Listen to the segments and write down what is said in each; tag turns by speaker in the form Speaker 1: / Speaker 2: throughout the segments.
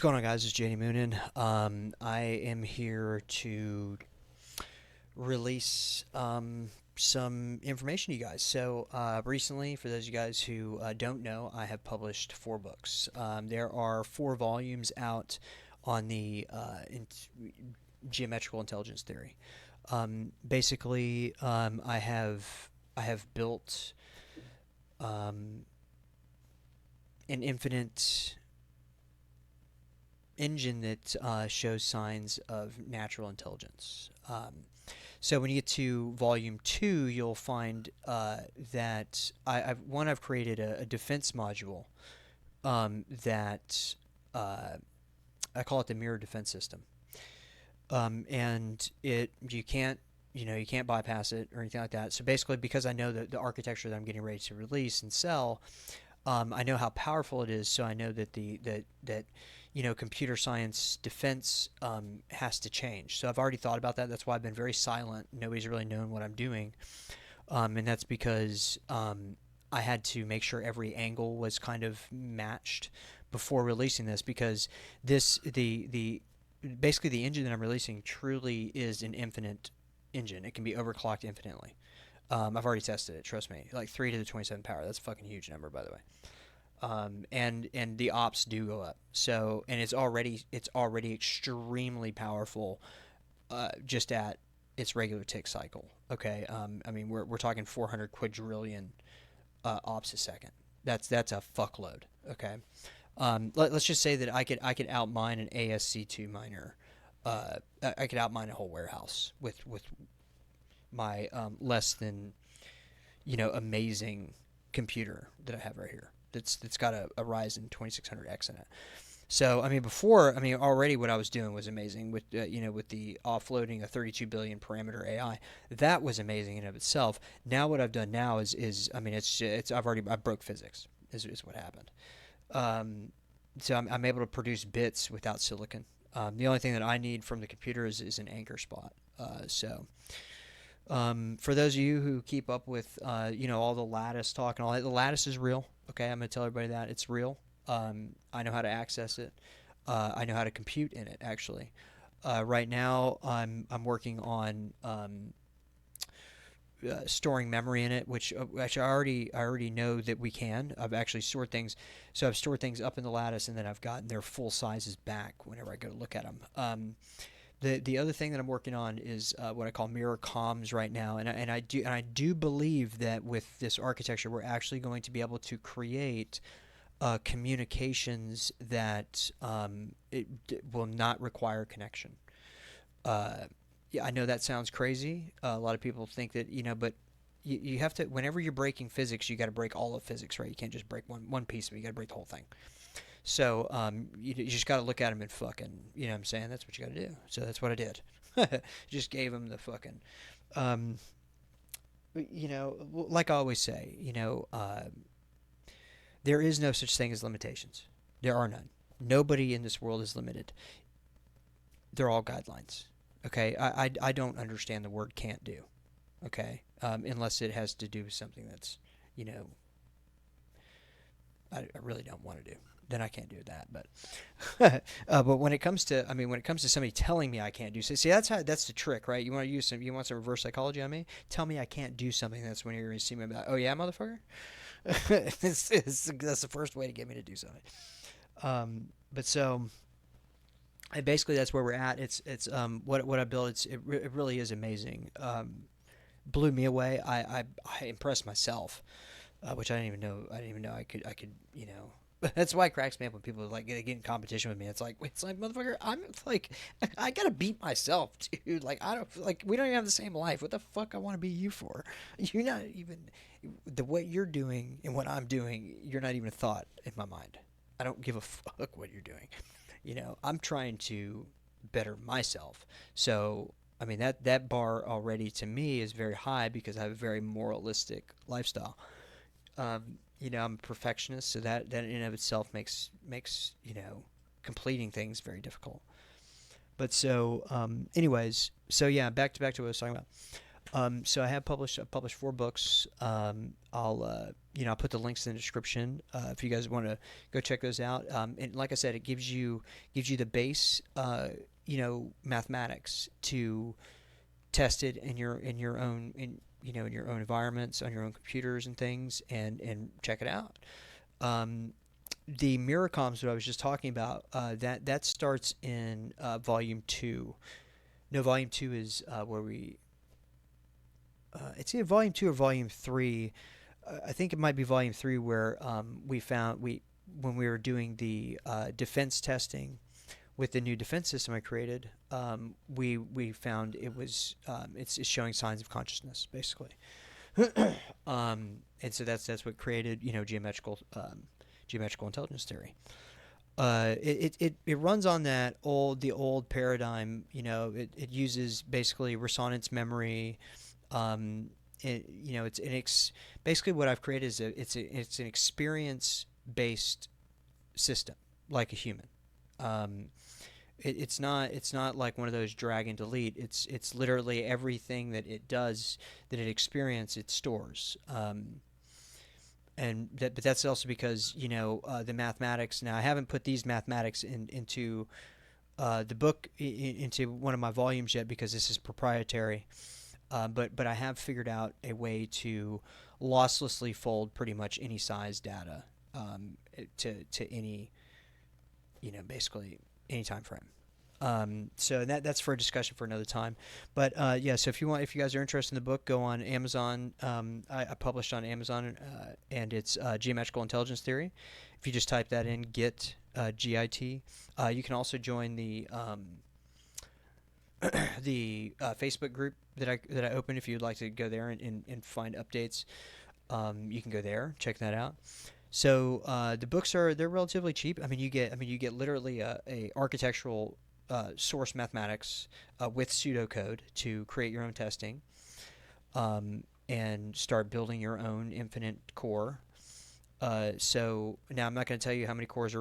Speaker 1: going on, guys? It's JD Moonin. I am here to release some information to you guys. Recently, for those of you guys who don't know, I have published 4 books. There are 4 volumes out on the geometrical intelligence theory. I have built an infinite engine that shows signs of natural intelligence. So when you get to volume 2, you'll find that I've created a defense module that I call it the mirror defense system, and you can't bypass it or anything like that. So basically, because I know the architecture that I'm getting ready to release and sell, I know how powerful it is. So I know that computer science defense has to change. So I've already thought about that. That's why I've been very silent. Nobody's really known what I'm doing, and that's because I had to make sure every angle was kind of matched before releasing this. Because the basically the engine that I'm releasing truly is an infinite engine. It can be overclocked infinitely. I've already tested it. Trust me. Like 3 to the 27 power. That's a fucking huge number, by the way. And the ops do go up. So, and it's already extremely powerful, just at its regular tick cycle. Okay. I mean, we're talking 400 quadrillion ops a second. That's a fuckload. Okay. Let's just say that I could outmine an ASC2 miner. I could outmine a whole warehouse with my less than amazing computer that I have right here. That's got a Ryzen 2600X in it. So I mean, already what I was doing was amazing with with the offloading a 32 billion parameter AI. That was amazing in and of itself. Now what I've done now is I mean I broke physics is what happened. So I'm able to produce bits without silicon. The only thing that I need from the computer is an anchor spot. For those of you who keep up with, all the lattice talk and all that, the lattice is real. Okay, I'm going to tell everybody that it's real. I know how to access it. I know how to compute in it. Actually, right now I'm working on storing memory in it, which actually I already know that we can. I've actually stored things, so I've stored things up in the lattice, and then I've gotten their full sizes back whenever I go to look at them. The other thing that I'm working on is what I call mirror comms right now, and I do believe that with this architecture, we're actually going to be able to create communications that will not require connection. Yeah, I know that sounds crazy. A lot of people think that but you have to. Whenever you're breaking physics, you got to break all of physics, right? You can't just break one piece of it. You got to break the whole thing. So you just got to look at them and fucking, you know what I'm saying? That's what you got to do. So that's what I did. Just gave him the fucking, um, like I always say, there is no such thing as limitations. There are none. Nobody in this world is limited. They're all guidelines. Okay, I don't understand the word can't do. Okay, unless it has to do with something that's, I really don't want to do. Then I can't do that. But when it comes to, somebody telling me I can't do, see, that's the trick, right? You want some reverse psychology on me? Tell me I can't do something. That's when you're going to see me like, oh yeah, motherfucker. That's the first way to get me to do something. But so. And basically, that's where we're at. It's what I built. It really is amazing. Blew me away. I impressed myself, which I didn't even know. I could. That's why it cracks me up when people like get in competition with me. It's like motherfucker. I'm like I gotta beat myself, dude. Like I don't we don't even have the same life. What the fuck I want to be you for? You're not even the what you're doing and what I'm doing. You're not even a thought in my mind. I don't give a fuck what you're doing. I'm trying to better myself. So, I mean, that bar already to me is very high because I have a very moralistic lifestyle. I'm a perfectionist, so that in and of itself makes completing things very difficult. But so, anyways, so yeah, back to what I was talking about. So I've published 4 books. I'll I'll put the links in the description if you guys want to go check those out. And like I said, it gives you the base, mathematics to test it in your own in your own environments on your own computers and things, and check it out. The mirror comps that I was just talking about, that starts in volume two. No, volume two is where we. It's either volume two or volume three. I think it might be volume three where we found we when we were doing the defense testing with the new defense system I created. We found it's showing signs of consciousness basically. And so that's what created geometrical intelligence theory. It runs on the old paradigm. It uses basically resonance memory. Basically what I've created is it's an experience based system like a human. It's not like one of those drag and delete. It's literally everything that it does, that it experiences, it stores. But that's also because the mathematics. Now I haven't put these mathematics into the book into one of my volumes yet because this is proprietary. But I have figured out a way to losslessly fold pretty much any size data to any basically any time frame. So that's for a discussion for another time. But yeah, so if you guys are interested in the book, go on Amazon. I published on Amazon, and it's Geometrical Intelligence Theory. If you just type that in, GIT, GIT. You can also join the Facebook group that I opened. If you'd like to go there and find updates, you can go there, check that out. So the books they're relatively cheap. You get literally a architectural source mathematics with pseudocode to create your own testing, and start building your own infinite core. So now I'm not going to tell you how many cores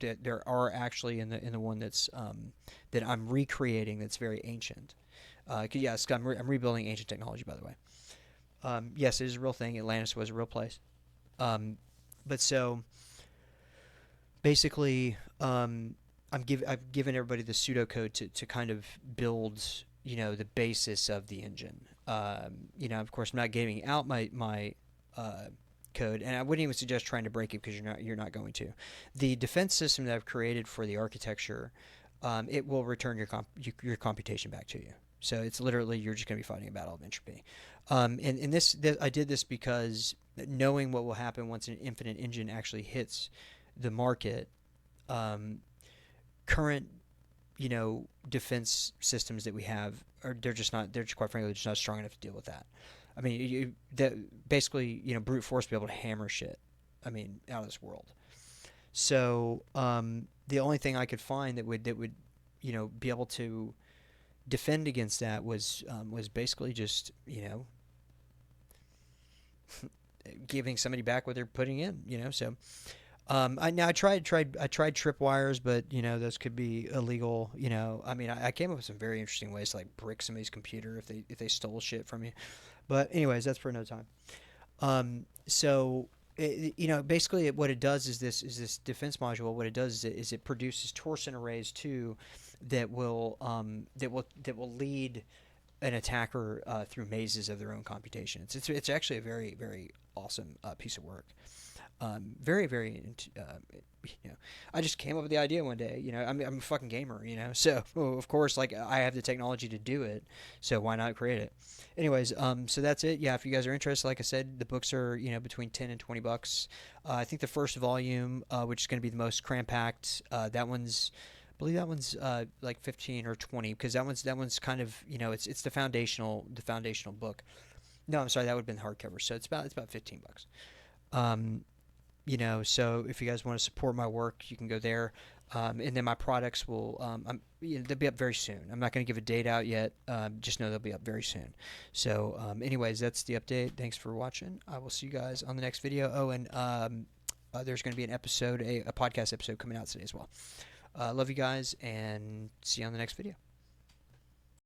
Speaker 1: there are actually in the one that I'm recreating that's very ancient. Yes, I'm rebuilding ancient technology, by the way. Yes, it is a real thing. Atlantis was a real place. But so basically, I've given everybody the pseudocode to kind of build, the basis of the engine. Of course, I'm not giving out my code, and I wouldn't even suggest trying to break it because you're not going to. The defense system that I've created for the architecture, it will return your computation back to you. So it's literally you're just going to be fighting a battle of entropy. And this I did this because knowing what will happen once an infinite engine actually hits the market, current defense systems that we have they're quite frankly just not strong enough to deal with that. Basically brute force be able to hammer shit out of this world. So the only thing I could find that would be able to defend against that was basically just giving somebody back what they're putting in. So I tried tripwires, but those could be illegal. I came up with some very interesting ways to like brick somebody's computer if they stole shit from you. But anyways, that's for another time. So basically what it does is this defense module. What it does is it produces torsion arrays too that will lead an attacker through mazes of their own computation. It's actually a very, very awesome piece of work. Very, very, I just came up with the idea one day. I'm a fucking gamer. So of course, like I have the technology to do it. So why not create it? Anyways, so that's it. Yeah, if you guys are interested, like I said, the books are between $10 and $20. I think the first volume, which is going to be the most cram-packed, I believe that one's like 15 or 20 because that one's kind of it's the foundational book. No, I'm sorry, that would have been the hardcover. So it's about $15. So if you guys want to support my work, you can go there. And then my products will they'll be up very soon. I'm not going to give a date out yet. Just know they'll be up very soon. So anyways, that's the update. Thanks for watching. I will see you guys on the next video. Oh, and there's going to be an episode, a podcast episode coming out today as well. Love you guys, and see you on the next video.